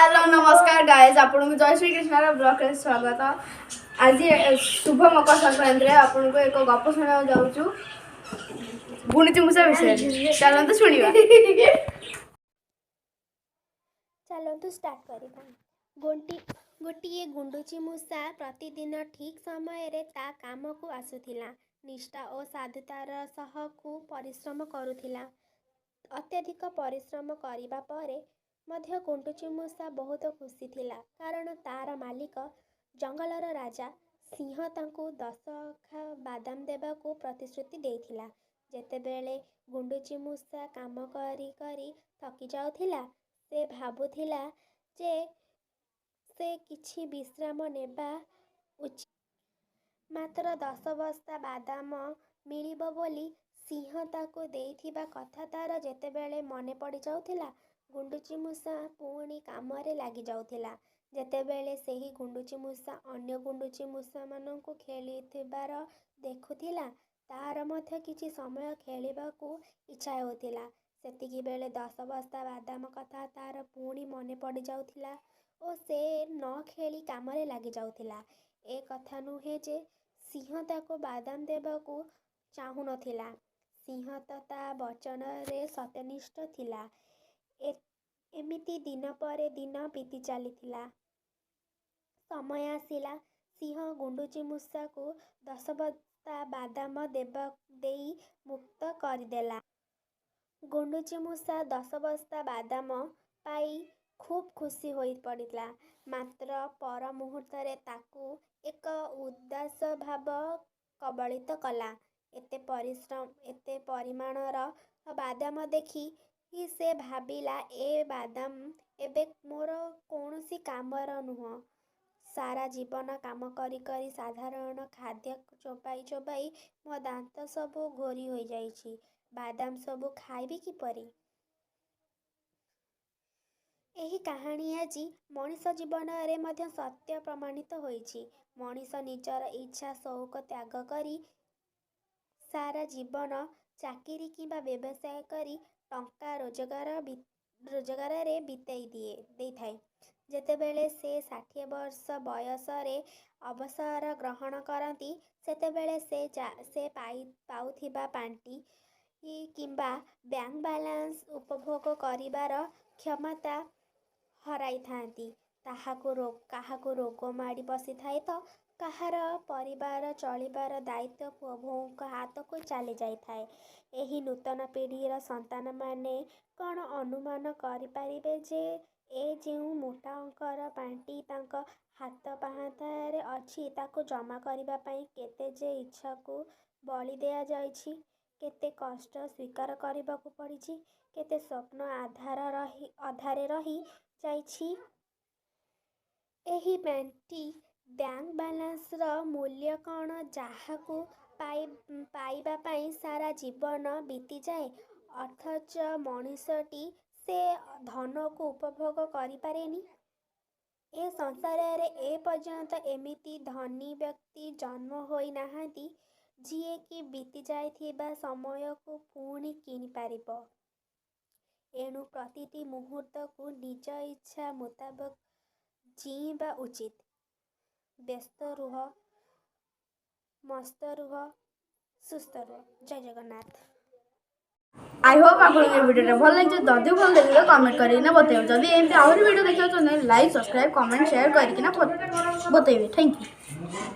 Hello नमस्कार guys आपन को जय श्री कृष्ण ब्लॉग रे स्वागत। आज शुभ मकर संक्रांति रे आपन को एक गप सुना जाउछु गुणिती मुसा विषय चलंतु सुनिबा। चलतु स्टार्ट करिबा। गोटिए गुंडुची मूषा प्रतिदिन ठीक समय रे ता काम को आसुथिला। निष्ठा और साधुतार सह खूब परिश्रम करुथिला। अत्यधिक परिश्रम करिबा परे मध्य गुंडुची मूषा बहुत खुशी थिला, कारण तार मालिक जंगलर राजा सिंह तांकु 10 अखा बादाम देबाकू प्रतिश्रुति देइथिला। जेतेबेले गुंडुची मूषा काम करी करी थकी जाउथिला, से भाबुथिला जे से किछि विश्राम नेबा उचित। मात्र 10 बस्ता बादाम मिलिब बोली सिंह ताकू देइथिबा कथा तार जेतेबेले मने पड़ी जाउथिला, गुंडुची मूषा पुणी कामरे लागि जाउथिला। जेतेबेले सेही गुंडुची मूषा अन्य गुंडुची मूषा माननकू खेलिथिबार देखुथिला, तार मध्य किछि समय खेलिबाकू इच्छा होथिला। सेतिकी बेले 10 बस्ता बादाम कथा तार पुणी मने पड़ी जाउथिला ओ से न खेली कामरे लागि जाउथिला। ए कथा नुहे जे सिंह ताको बादाम देबाकू चाहू नथिला। सिंह तो ता वचन रे सत्यनिष्ठ थिला। एमिति दिन परे दिन बीती चलीथिला। समय आसिला, सिंह गुंडुची मूषा को 10 बस्ता बादाम देई मुक्त करदेला। गुंडुची मूषा 10 बस्ता बादाम पाई खूब खुशी होई पड़िला। मात्र पर मुहूर्तरे ताकू एक उदास भाव कबलित कला। एते परिमाणर बादाम देखी से भाबिला ए बादाम एबे मोर कौनसी कामर नुह। सारा जीवन काम करी करी साधारण खाद्य चोबाई मो दांत सबू घोरी हो जाइछि। बादाम सबू खाइबी किपरि? एही कहानी आजी मनीष जीवन रे मध्य सत्य प्रमाणित होइछि। मनीष निजर इच्छा शौक त्याग करी सारा जीवन चाकरी किंबा व्यवसाय करी टंका रोजगार रे बिताई देई थाए। जेतेबेले से 60 वर्ष बयस रे अवसर ग्रहण करती, सेतेबेले से पाउथिबा पांटी किंबा बैंक बैलेंस उपभोग करिबार क्षमता हराई थांती। काहाको रोग माड़ी बसी थाए तो काहार परिवार चलिबार दायित्व पुओ बोहूक हाथ को चली जाई थाए। एही नूतन पीढ़ीर संतान माने कौन अनुमान करिपारिबे जे ए जेउ मोटा अंकर पांटी तांक हाथ पाहांतारे अछि ताको जमा करिबा पई केते जे इच्छा को बलि दिया जाइछि, केते कष्ट स्वीकार करिबाकू पड़िछि, केते स्वप्न आधारे रही जाइछि। एही पांटी बैंक बैलेंस र मूल्य कौन जाहाकू पाइबा पाई सारा जीवन बीती जाए, अथच मनीषटी से धन को उपभोग करि पारेनी। ए संसार रे ए पर्यंत एमिति धनी व्यक्ति जन्म होई नाहांती जिए कि बीती जाइथिबा समय को पुणी किनि पारिबो। एणु प्रतिटी मुहूर्त को निज इच्छा मुताबक जीवा उचित। व्यस्त रुह, मस्त रुह, सुस्थ रुह। जय जगन्नाथ। आई होप आपको ये वीडियो भल लगे। जदि भल लगे कमेंट करके बताइए। जदि एमती आहरी वीडियो देखा तो लाइक सब्सक्राइब कमेंट शेयर करके बताइए। Thank you.